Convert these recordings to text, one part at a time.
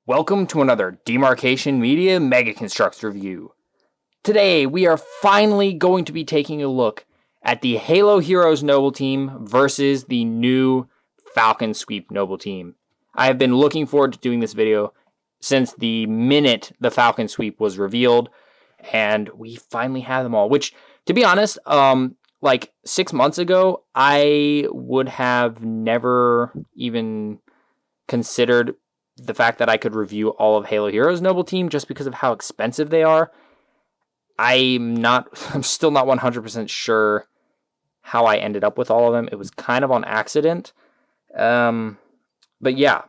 Welcome to another Demarcation Media Mega Construx review. Today, we are finally going to be taking a look at the Halo Heroes Noble Team versus the new Falcon Sweep Noble Team. I have been looking forward to doing this video since the minute the Falcon Sweep was revealed, and we finally have them all, which, to be honest, like 6 months ago, I would have never even considered the fact that I could review all of Halo Heroes Noble Team just because of how expensive they are. I'm still not 100% sure how I ended up with all of them. It was kind of on accident. But yeah,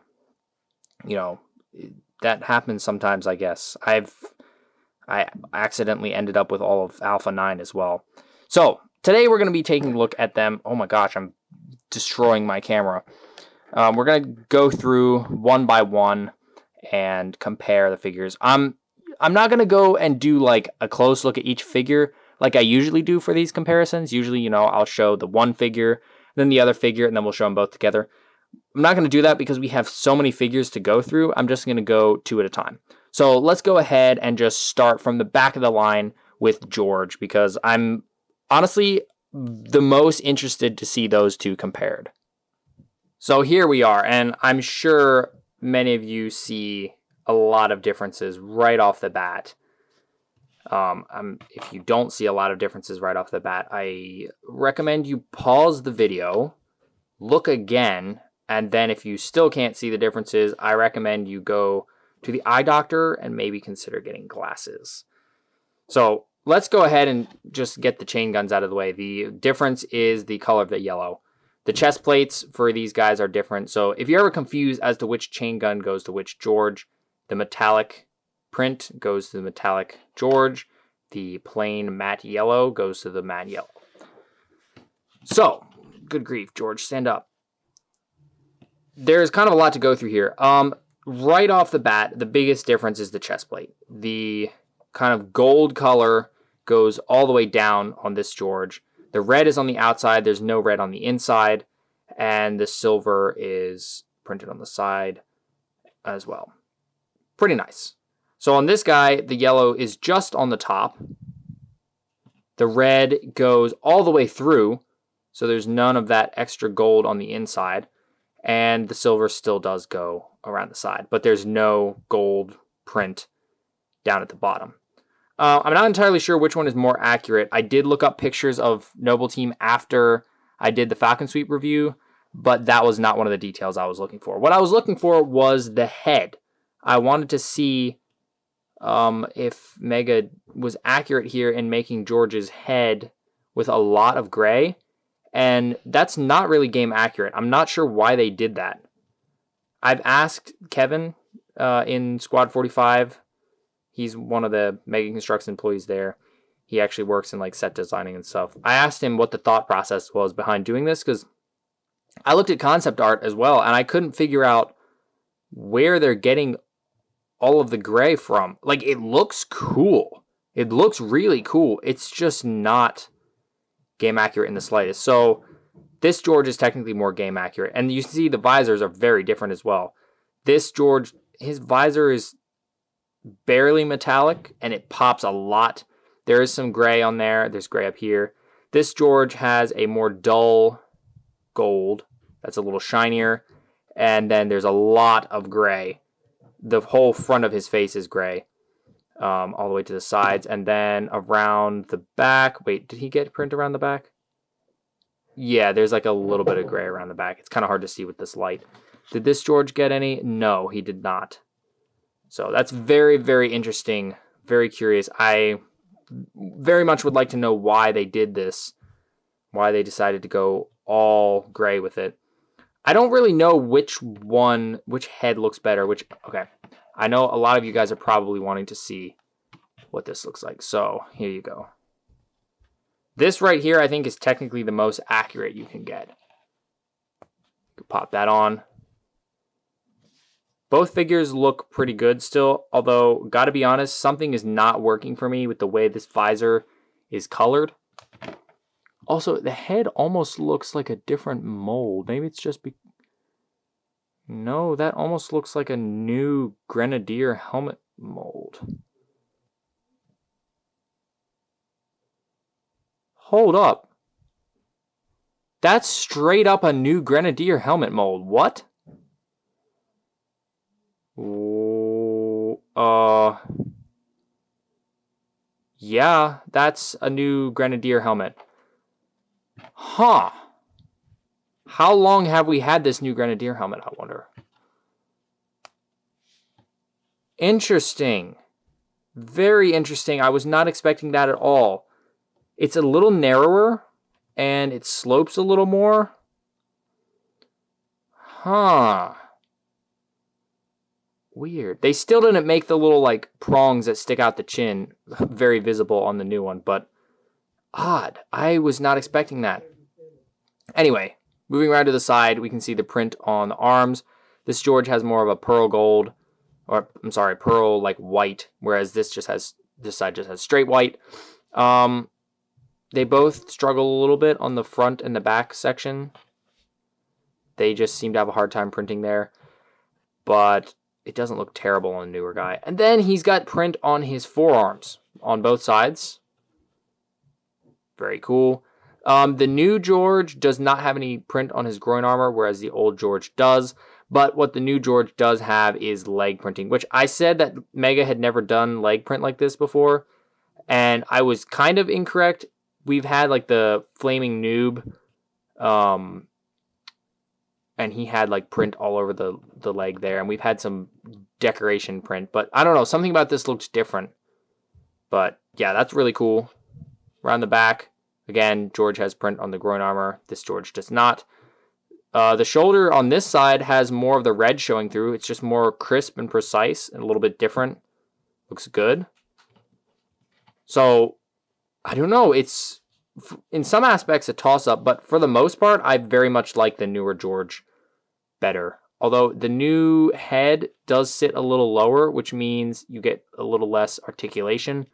that happens sometimes, I guess. I accidentally ended up with all of Alpha 9 as well. So today we're going to be taking a look at them. Oh my gosh, I'm destroying my camera. We're going to go through one by one and compare the figures. I'm not going to go and do like a close look at each figure like I usually do for these comparisons. Usually, I'll show the one figure, then the other figure, and then we'll show them both together. I'm not going to do that because we have so many figures to go through. I'm just going to go two at a time. So let's go ahead and just start from the back of the line with Jorge, because I'm honestly the most interested to see those two compared. So here we are, and I'm sure many of you see a lot of differences right off the bat. If you don't see a lot of differences right off the bat, I recommend you pause the video, look again, and then if you still can't see the differences, I recommend you go to the eye doctor and maybe consider getting glasses. So let's go ahead and just get the chain guns out of the way. The difference is the color of the yellow. The chest plates for these guys are different. So if you're ever confused as to which chain gun goes to which Jorge, the metallic print goes to the metallic Jorge. The plain matte yellow goes to the matte yellow. So, good grief, Jorge, stand up. There's kind of a lot to go through here. Right off the bat, the biggest difference is the chest plate. The kind of gold color goes all the way down on this Jorge. The red is on the outside, there's no red on the inside, and the silver is printed on the side as well. Pretty nice. So on this guy, the yellow is just on the top. The red goes all the way through, so there's none of that extra gold on the inside, and the silver still does go around the side, but there's no gold print down at the bottom. I'm not entirely sure which one is more accurate. I did look up pictures of Noble Team after I did the Falcon Sweep review, but that was not one of the details I was looking for. What I was looking for was the head. I wanted to see if Mega was accurate here in making Jorge's head with a lot of gray, and that's not really game accurate. I'm not sure why they did that. I've asked Kevin in Squad 45. He's one of the Mega Construx employees there. He actually works in like set designing and stuff. I asked him what the thought process was behind doing this, because I looked at concept art as well, and I couldn't figure out where they're getting all of the gray from. Like, it looks cool. It looks really cool. It's just not game accurate in the slightest. So this Jorge is technically more game accurate. And you see the visors are very different as well. This Jorge, his visor is barely metallic, and it pops a lot. There is some gray on there. There's gray up here. This Jorge has a more dull gold that's a little shinier, and then there's a lot of gray. The whole front of his face is gray, all the way to the sides, and then around the back. Wait, did he get print around the back? Yeah, there's like a little bit of gray around the back. It's kind of hard to see with this light. Did this Jorge get any? No, he did not. So that's very, very interesting, very curious. I very much would like to know why they did this, why they decided to go all gray with it. I don't really know which head looks better, okay. I know a lot of you guys are probably wanting to see what this looks like, so here you go. This right here, I think, is technically the most accurate you can get. You can pop that on. Both figures look pretty good still, although, gotta be honest, something is not working for me with the way this visor is colored. Also, the head almost looks like a different mold. Maybe it's just No, that almost looks like a new Grenadier helmet mold. Hold up. That's straight up a new Grenadier helmet mold. What? Yeah, that's a new Grenadier helmet. Huh. How long have we had this new Grenadier helmet, I wonder? Interesting. Very interesting. I was not expecting that at all. It's a little narrower, and it slopes a little more. Huh. Weird. They still didn't make the little, like, prongs that stick out the chin very visible on the new one, but odd. I was not expecting that. Anyway, moving around to the side, we can see the print on the arms. This George has more of a pearl gold, or I'm sorry, pearl like white, whereas this side just has straight white. They both struggle a little bit on the front and the back section. They just seem to have a hard time printing there, but it doesn't look terrible on the newer guy. And then he's got print on his forearms on both sides. Very cool. The new George does not have any print on his groin armor, whereas the old George does. But what the new George does have is leg printing, which I said that Mega had never done leg print like this before. And I was kind of incorrect. We've had like the Flaming Noob, and he had like print all over the leg there. And we've had some decoration print, but I don't know. Something about this looks different. But yeah, that's really cool. Around the back, again, George has print on the groin armor. This George does not. The shoulder on this side has more of the red showing through. It's just more crisp and precise and a little bit different. Looks good. So, I don't know. It's, in some aspects, a toss-up, but for the most part, I very much like the newer George better. Although the new head does sit a little lower, which means you get a little less articulation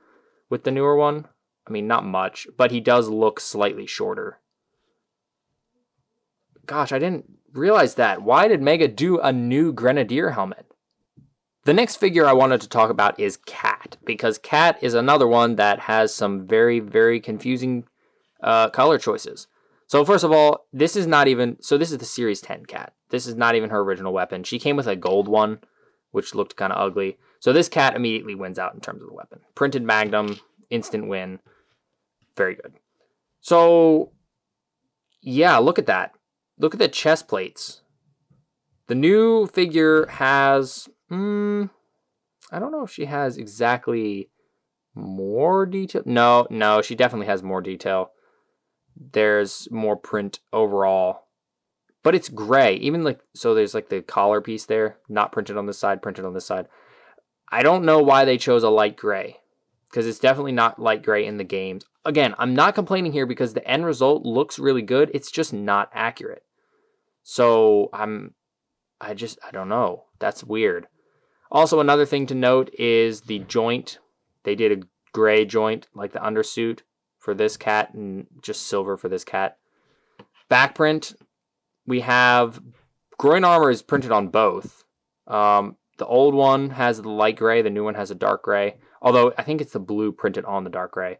with the newer one. I mean, not much, but he does look slightly shorter. Gosh, I didn't realize that. Why did Mega do a new Grenadier helmet? The next figure I wanted to talk about is Cat, because Cat is another one that has some very, very confusing color choices. So first of all, this is the Series 10 Cat. This is not even her original weapon. She came with a gold one, which looked kind of ugly. So this Cat immediately wins out in terms of the weapon. Printed Magnum, instant win. Very good. So, yeah, look at that. Look at the chest plates. The new figure has, I don't know if she has exactly more detail. No, she definitely has more detail. There's more print overall. But it's gray. Even like, so there's like the collar piece there, not printed on this side, printed on this side. I don't know why they chose a light gray, because it's definitely not light gray in the games. Again, I'm not complaining here because the end result looks really good. It's just not accurate. So I don't know. That's weird. Also, another thing to note is the joint. They did a gray joint, like the undersuit for this Cat, and just silver for this Cat. Back print, we have groin armor is printed on both. The old one has the light gray. The new one has a dark gray. Although I think it's the blue printed on the dark gray.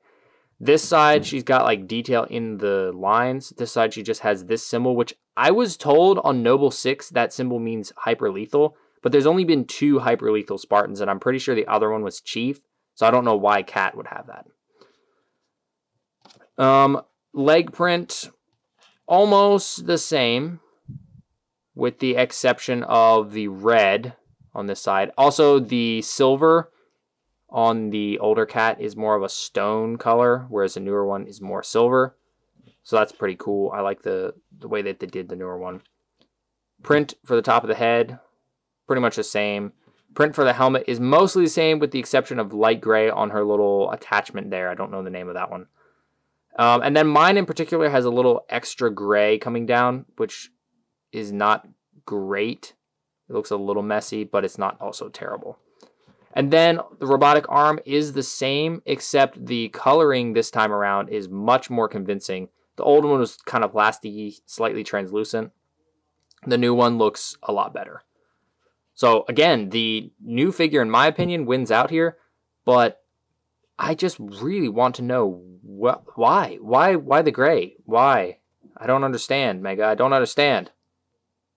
This side, she's got like detail in the lines. This side, she just has this symbol, which I was told on Noble 6 that symbol means hyper lethal. But there's only been 2 hyper lethal Spartans, and I'm pretty sure the other one was Chief. So I don't know why Cat would have that. Leg print, almost the same, with the exception of the red on this side. Also, the silver on the older Cat is more of a stone color, whereas the newer one is more silver. So that's pretty cool. I like the way that they did the newer one. Print for the top of the head, pretty much the same. Print for the helmet is mostly the same with the exception of light gray on her little attachment there. I don't know the name of that one. And then mine in particular has a little extra gray coming down, which is not great. It looks a little messy, but it's not also terrible. And then the robotic arm is the same, except the coloring this time around is much more convincing. The old one was kind of plasticky, slightly translucent. The new one looks a lot better. So again, the new figure, in my opinion, wins out here, but I just really want to know why the gray? Why? I don't understand, Mega. I don't understand.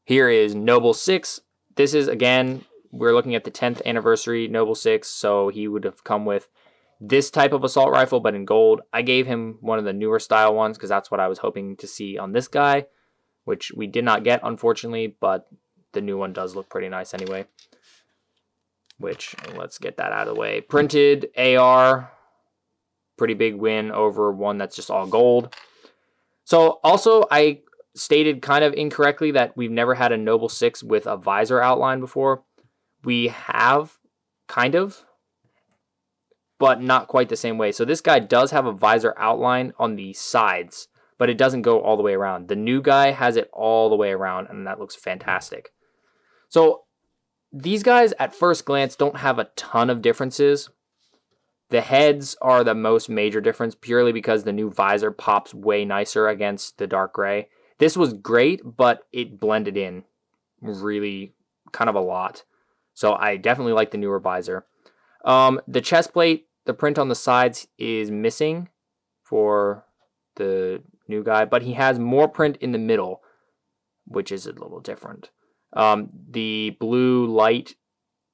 Here is Noble 6. This is, again, we're looking at the 10th anniversary Noble 6, so he would have come with this type of assault rifle, but in gold. I gave him one of the newer style ones because that's what I was hoping to see on this guy, which we did not get, unfortunately, but the new one does look pretty nice anyway. Which, let's get that out of the way. Printed AR, pretty big win over one that's just all gold. So, also, I stated kind of incorrectly that we've never had a Noble 6 with a visor outline before. We have, kind of, but not quite the same way. So this guy does have a visor outline on the sides, but it doesn't go all the way around. The new guy has it all the way around, and that looks fantastic. So these guys, at first glance, don't have a ton of differences. The heads are the most major difference, purely because the new visor pops way nicer against the dark gray. This was great, but it blended in really kind of a lot. So I definitely like the newer visor. The chest plate, the print on the sides is missing for the new guy, but he has more print in the middle, which is a little different. The blue light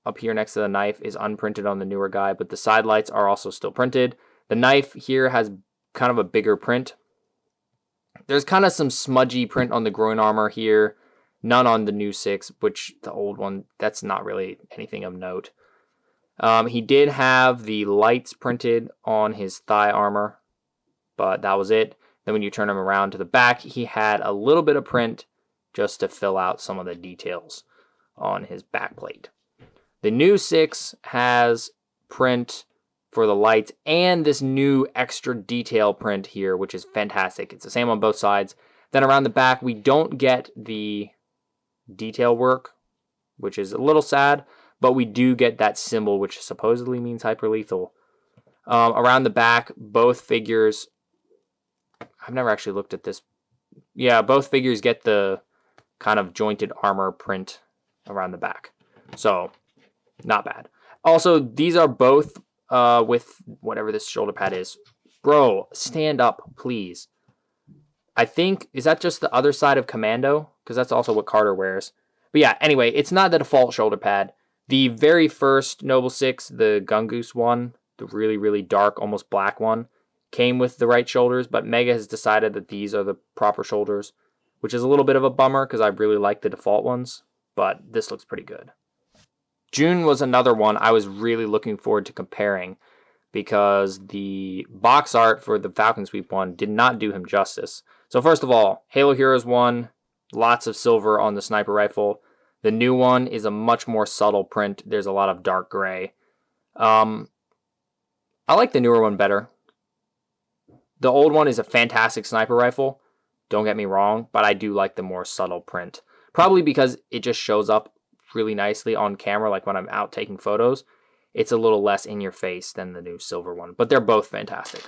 up here next to the knife is unprinted on the newer guy, but the side lights are also still printed. The knife here has kind of a bigger print. There's kind of some smudgy print on the groin armor here. None on the new 6, which the old one, that's not really anything of note. He did have the lights printed on his thigh armor, but that was it. Then when you turn him around to the back, he had a little bit of print just to fill out some of the details on his back plate. The new 6 has print for the lights and this new extra detail print here, which is fantastic. It's the same on both sides. Then around the back, we don't get the detail work, which is a little sad, but we do get that symbol, which supposedly means hyperlethal. Around the back, both figures, I've never actually looked at this. Yeah, both figures get the kind of jointed armor print around the back. So, not bad. Also, these are both with whatever this shoulder pad is. Bro, stand up, please. I think, is that just the other side of Commando? Because that's also what Carter wears. But yeah, anyway, it's not the default shoulder pad. The very first Noble 6, the Gungoose one, the really, really dark, almost black one, came with the right shoulders, but Mega has decided that these are the proper shoulders, which is a little bit of a bummer because I really like the default ones, but this looks pretty good. June was another one I was really looking forward to comparing because the box art for the Falcon Sweep one did not do him justice. So first of all, Halo Heroes 1, lots of silver on the sniper rifle. The new one is a much more subtle print. There's a lot of dark gray. I like the newer one better. The old one is a fantastic sniper rifle. Don't get me wrong, but I do like the more subtle print. Probably because it just shows up really nicely on camera, like when I'm out taking photos. It's a little less in your face than the new silver one, but they're both fantastic.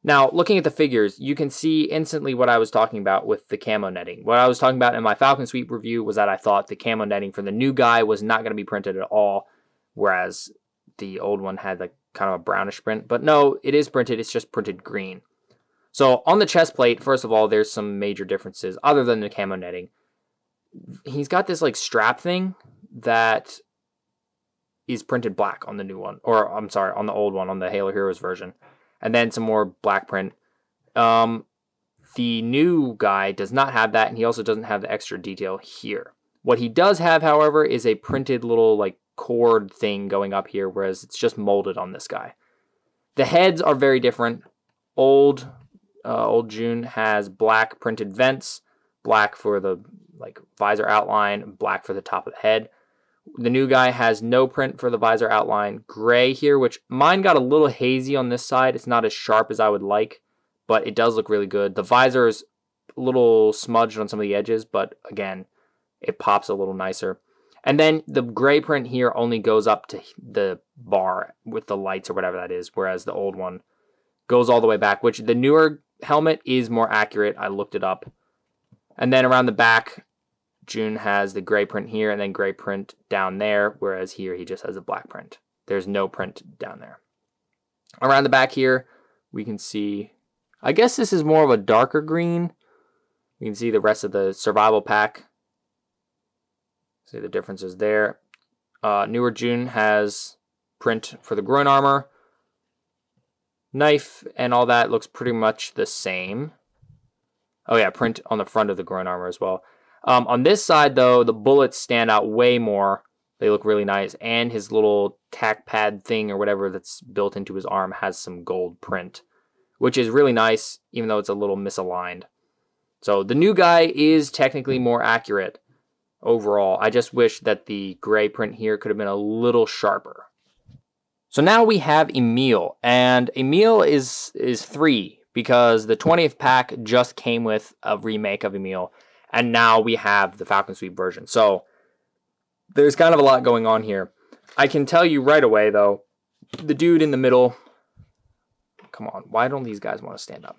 Now, looking at the figures, you can see instantly what I was talking about with the camo netting. What I was talking about in my Falcon Sweep review was that I thought the camo netting for the new guy was not going to be printed at all, whereas the old one had like kind of a brownish print. But no, it is printed. It's just printed green. So on the chest plate, first of all, there's some major differences other than the camo netting. He's got this like strap thing that is printed black on the new one, or I'm sorry, on the old one, on the Halo Heroes version. And then some more black print. The new guy does not have that, and he also doesn't have the extra detail here. What he does have, however, is a printed little like cord thing going up here, whereas it's just molded on this guy. The heads are very different. Old June has black printed vents, black for the like visor outline, black for the top of the head. The new guy has no print for the visor outline, gray here, which mine got a little hazy on this side. It's not as sharp as I would like, but it does look really good. The visor is a little smudged on some of the edges, but again, it pops a little nicer. And then the gray print here only goes up to the bar with the lights or whatever that is, whereas the old one goes all the way back, which the newer helmet is more accurate. I looked it up. And then around the back, June has the gray print here and then gray print down there, whereas here he just has a black print. There's no print down there. Around the back here, we can see, I guess this is more of a darker green. You can see the rest of the survival pack. See the differences there. Newer June has print for the groin armor. Knife and all that looks pretty much the same. Oh yeah, print on the front of the groin armor as well. On this side though, the bullets stand out way more. They look really nice, and his little tack pad thing or whatever that's built into his arm has some gold print, which is really nice, even though it's a little misaligned. So the new guy is technically more accurate overall. I just wish that the gray print here could have been a little sharper. So now we have Emile, and Emile is 3 because the 20th pack just came with a remake of Emile, and now we have the Falcon Sweep version. So there's kind of a lot going on here. I can tell you right away, though, the dude in the middle... Come on, why don't these guys want to stand up?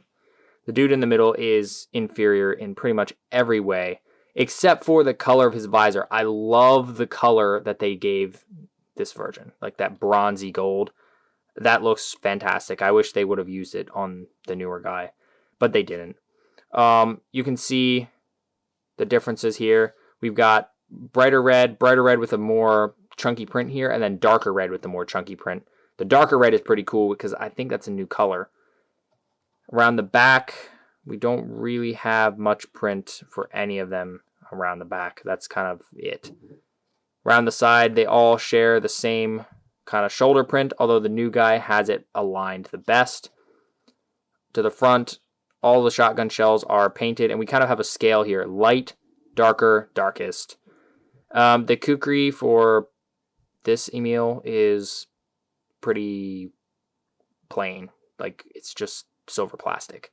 The dude in the middle is inferior in pretty much every way, except for the color of his visor. I love the color that they gave this version, like that bronzy gold. That looks fantastic. I wish they would have used it on the newer guy, but they didn't. You can see the differences here. We've got brighter red with a more chunky print here, and then darker red with the more chunky print. The darker red is pretty cool because I think that's a new color. Around the back, we don't really have much print for any of them around the back. That's kind of it. Around the side, they all share the same kind of shoulder print, although the new guy has it aligned the best. To the front, all the shotgun shells are painted, and we kind of have a scale here. Light, darker, darkest. The kukri for this Emile is pretty plain. Like, it's just silver plastic.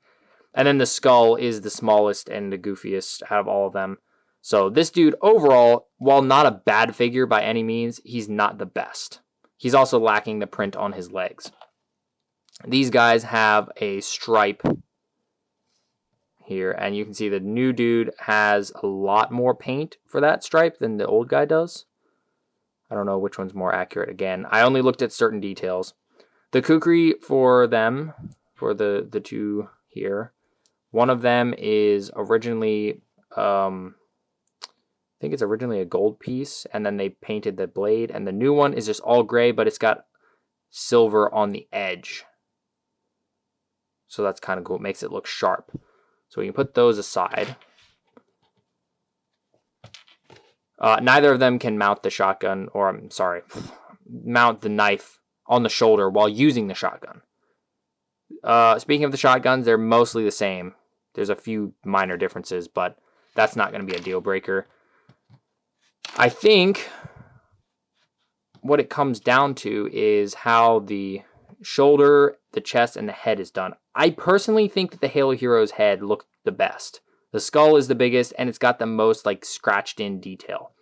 And then the skull is the smallest and the goofiest out of all of them. So this dude overall, while not a bad figure by any means, he's not the best. He's also lacking the print on his legs. These guys have a stripe here, and you can see the new dude has a lot more paint for that stripe than the old guy does. I don't know which one's more accurate. Again, I only looked at certain details. The kukri for them, for the two here, one of them is originally, I think it's originally a gold piece, and then they painted the blade, and the new one is just all gray, but it's got silver on the edge. So that's kind of cool. It makes it look sharp. So we can put those aside. Neither of them can mount the shotgun, or I'm sorry, mount the knife on the shoulder while using the shotgun. Speaking of the shotguns, they're mostly the same. There's a few minor differences, but that's not going to be a deal breaker. I think what it comes down to is how the shoulder, the chest, and the head is done. I personally think that the Halo Heroes head looked the best. The skull is the biggest, and it's got the most like scratched in detail.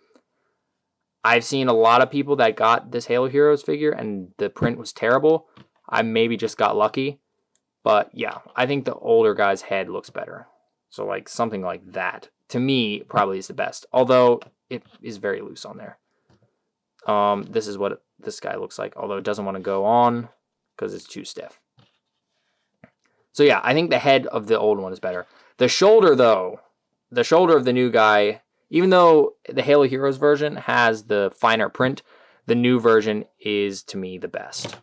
I've seen a lot of people that got this Halo Heroes figure, and the print was terrible. I maybe just got lucky. But yeah, I think the older guy's head looks better. So like something like that, to me, probably is the best. Although it is very loose on there. This is what this guy looks like. Although it doesn't want to go on because it's too stiff. So yeah, I think the head of the old one is better. The shoulder, though, the shoulder of the new guy, even though the Halo Heroes version has the finer print, the new version is, to me, the best.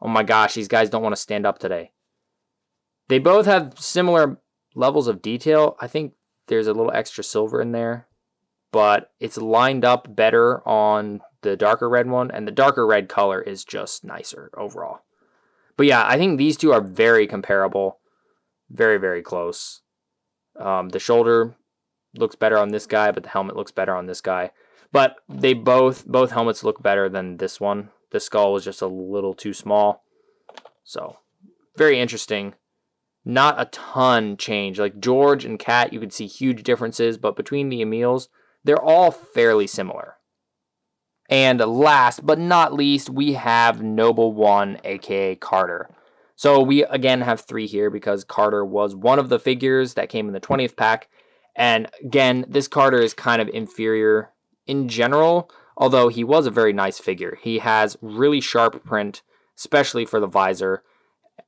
Oh my gosh, these guys don't want to stand up today. They both have similar levels of detail. I think there's a little extra silver in there, but it's lined up better on the darker red one, and the darker red color is just nicer overall. But yeah, I think these two are very comparable. Very, very close. The shoulder looks better on this guy, but the helmet looks better on this guy. But they both helmets look better than this one. The skull was just a little too small. So, very interesting. Not a ton change. Like George and Kat, you could see huge differences, but between the Emiles, they're all fairly similar. And last but not least, we have Noble 1, aka Carter. So we again have 3 here because Carter was one of the figures that came in the 20th pack, And again, this Carter is kind of inferior in general, although he was a very nice figure. He has really sharp print, especially for the visor.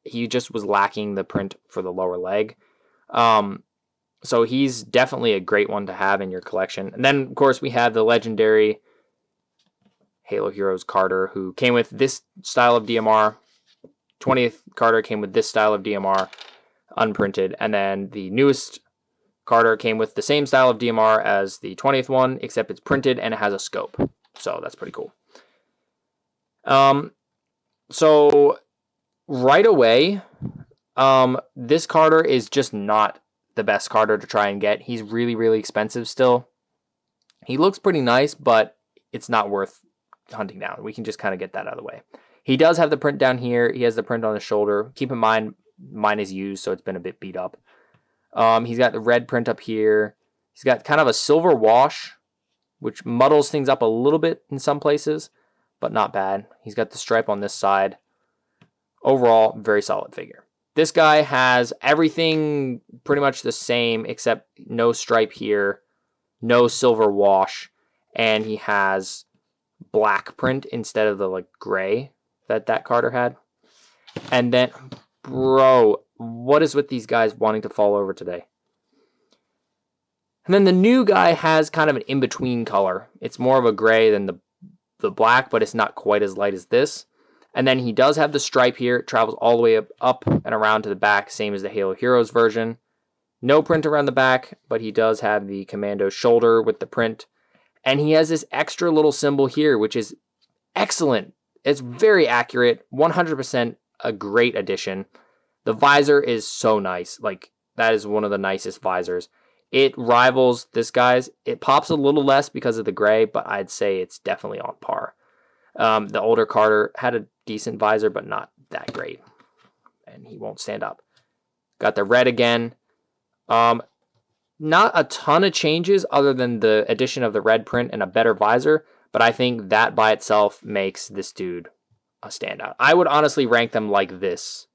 He just was lacking the print for the lower leg. So he's definitely a great one to have in your collection. And then, of course, we have the legendary Halo Heroes Carter, who came with this style of DMR. 20th Carter came with this style of DMR, unprinted. And then the newest Carter came with the same style of DMR as the 20th one, except it's printed and it has a scope. So that's pretty cool. So right away, this Carter is just not the best Carter to try and get. He's really, really expensive still. He looks pretty nice, but it's not worth hunting down. We can just kind of get that out of the way. He does have the print down here. He has the print on his shoulder. Keep in mind, mine is used, so it's been a bit beat up. He's got the red print up here. He's got kind of a silver wash, which muddles things up a little bit in some places, but not bad. He's got the stripe on this side. Overall, very solid figure. This guy has everything pretty much the same, except no stripe here, no silver wash, and he has black print instead of the like gray that Carter had. And then, bro, what is with these guys wanting to fall over today? And then the new guy has kind of an in-between color. It's more of a gray than the black, but it's not quite as light as this. And then he does have the stripe here. It travels all the way up and around to the back, same as the Halo Heroes version. No print around the back, but he does have the commando shoulder with the print. And he has this extra little symbol here, which is excellent. It's very accurate, 100% a great addition. The visor is so nice. Like, that is one of the nicest visors. It rivals this guy's. It pops a little less because of the gray, but I'd say it's definitely on par. The older Carter had a decent visor, but not that great. And he won't stand up. Got the red again. Not a ton of changes other than the addition of the red print and a better visor, but I think that by itself makes this dude a standout. I would honestly rank them like this.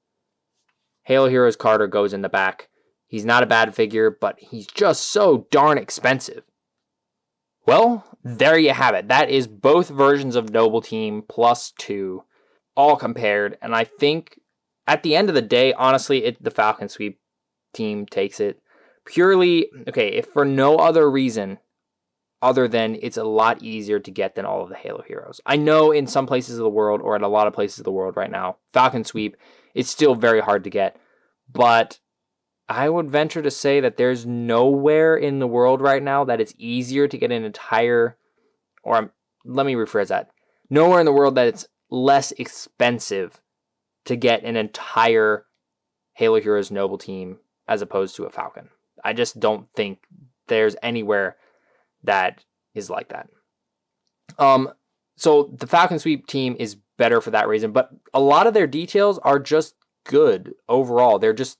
Halo Heroes Carter goes in the back. He's not a bad figure, but he's just so darn expensive. Well, there you have it. That is both versions of Noble Team plus 2, all compared. And I think at the end of the day, honestly, the Falcon Sweep team takes it. Purely, okay, if for no other reason other than it's a lot easier to get than all of the Halo Heroes. I know in some places of the world, or in a lot of places of the world right now, Falcon Sweep is still very hard to get. But I would venture to say that there's nowhere in the world right now that it's easier to get an entire, let me rephrase that. Nowhere in the world that it's less expensive to get an entire Halo Heroes Noble Team as opposed to a Falcon. I just don't think there's anywhere that is like that. So the Falcon Sweep team is better for that reason, but a lot of their details are just good overall. They're just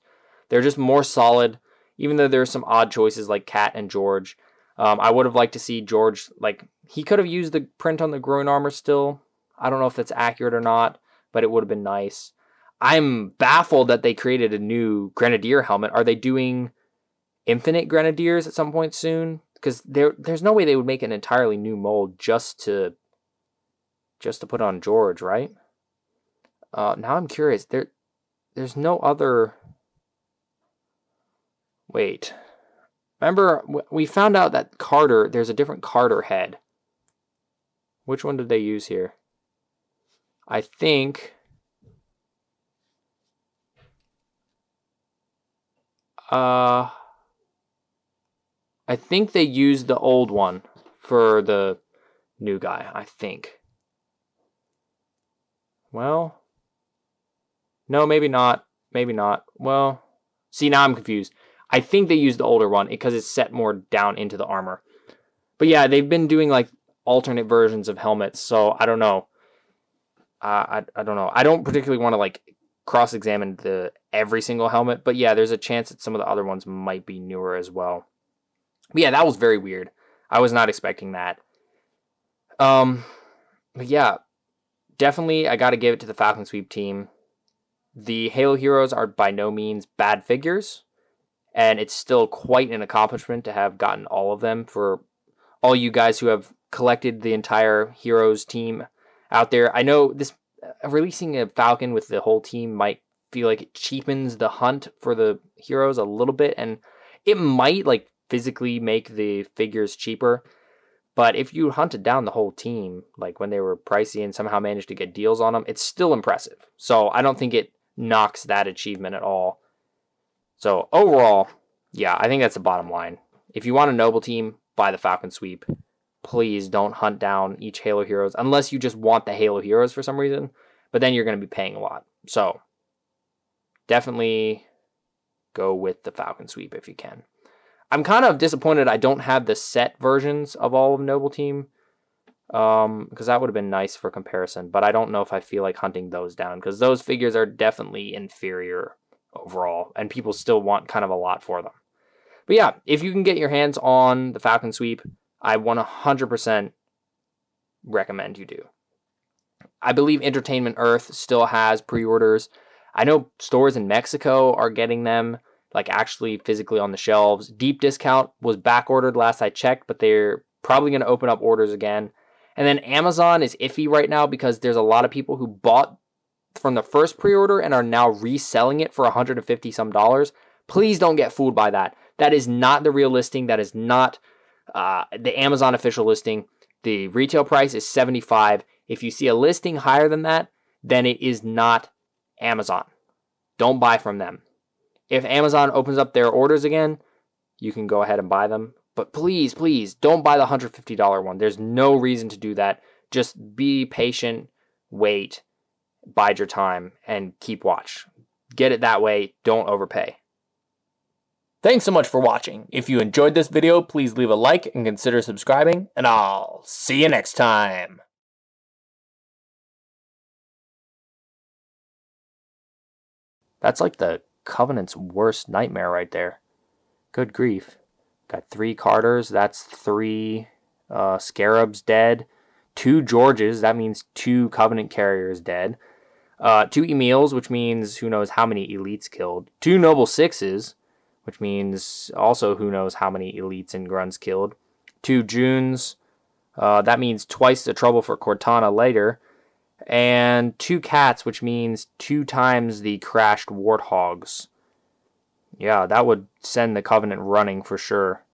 more solid, even though there's some odd choices like Kat and George. I would have liked to see George, like, he could have used the print on the groin armor still. I don't know if that's accurate or not, but it would have been nice. I'm baffled that they created a new Grenadier helmet. Are they doing Infinite Grenadiers at some point soon? Because there's no way they would make an entirely new mold just to put on George, right? Now I'm curious. There's no other. Wait. Remember, we found out that Carter, there's a different Carter head. Which one did they use here? I think. I think they used the old one for the new guy, I think. Well, no, maybe not. Maybe not. Well, see, now I'm confused. I think they used the older one because it's set more down into the armor. But yeah, they've been doing like alternate versions of helmets, so I don't know. I don't know. I don't particularly want to like cross-examine every single helmet, but yeah, there's a chance that some of the other ones might be newer as well. But yeah, that was very weird. I was not expecting that. But yeah, definitely I got to give it to the Falcon Sweep team. The Halo Heroes are by no means bad figures, and it's still quite an accomplishment to have gotten all of them. For all you guys who have collected the entire Heroes team out there, I know this releasing a Falcon with the whole team might feel like it cheapens the hunt for the Heroes a little bit, and it might like physically make the figures cheaper. But if you hunted down the whole team, like when they were pricey and somehow managed to get deals on them, it's still impressive. So I don't think it knocks that achievement at all. So overall, yeah, I think that's the bottom line. If you want a noble team, buy the Falcon Sweep. Please don't hunt down each Halo Heroes unless you just want the Halo Heroes for some reason. But then you're going to be paying a lot. So definitely go with the Falcon Sweep if you can. I'm kind of disappointed I don't have the set versions of all of Noble Team, because that would have been nice for comparison, but I don't know if I feel like hunting those down, because those figures are definitely inferior overall, and people still want kind of a lot for them. But yeah, if you can get your hands on the Falcon Sweep, I 100% recommend you do. I believe Entertainment Earth still has pre-orders. I know stores in Mexico are getting them, like actually physically on the shelves. Deep Discount was back ordered last I checked, but they're probably going to open up orders again. And then Amazon is iffy right now because there's a lot of people who bought from the first pre-order and are now reselling it for $150 some. Please don't get fooled by that. That is not the real listing. That is not the Amazon official listing. The retail price is $75. If you see a listing higher than that, then it is not Amazon. Don't buy from them. If Amazon opens up their orders again, you can go ahead and buy them. But please, please, don't buy the $150 one. There's no reason to do that. Just be patient, wait, bide your time, and keep watch. Get it that way. Don't overpay. Thanks so much for watching. If you enjoyed this video, please leave a like and consider subscribing, and I'll see you next time. That's like the Covenant's worst nightmare right there. Good grief. Got 3 Carters. That's 3 Scarabs dead. 2 Georges. That means 2 Covenant carriers dead. 2 Emiles, which means who knows how many elites killed. 2 Noble Sixes, which means also who knows how many elites and grunts killed. 2 Junes. That means twice the trouble for Cortana later. And 2 Cats, which means 2 times the crashed Warthogs. Yeah, that would send the Covenant running for sure.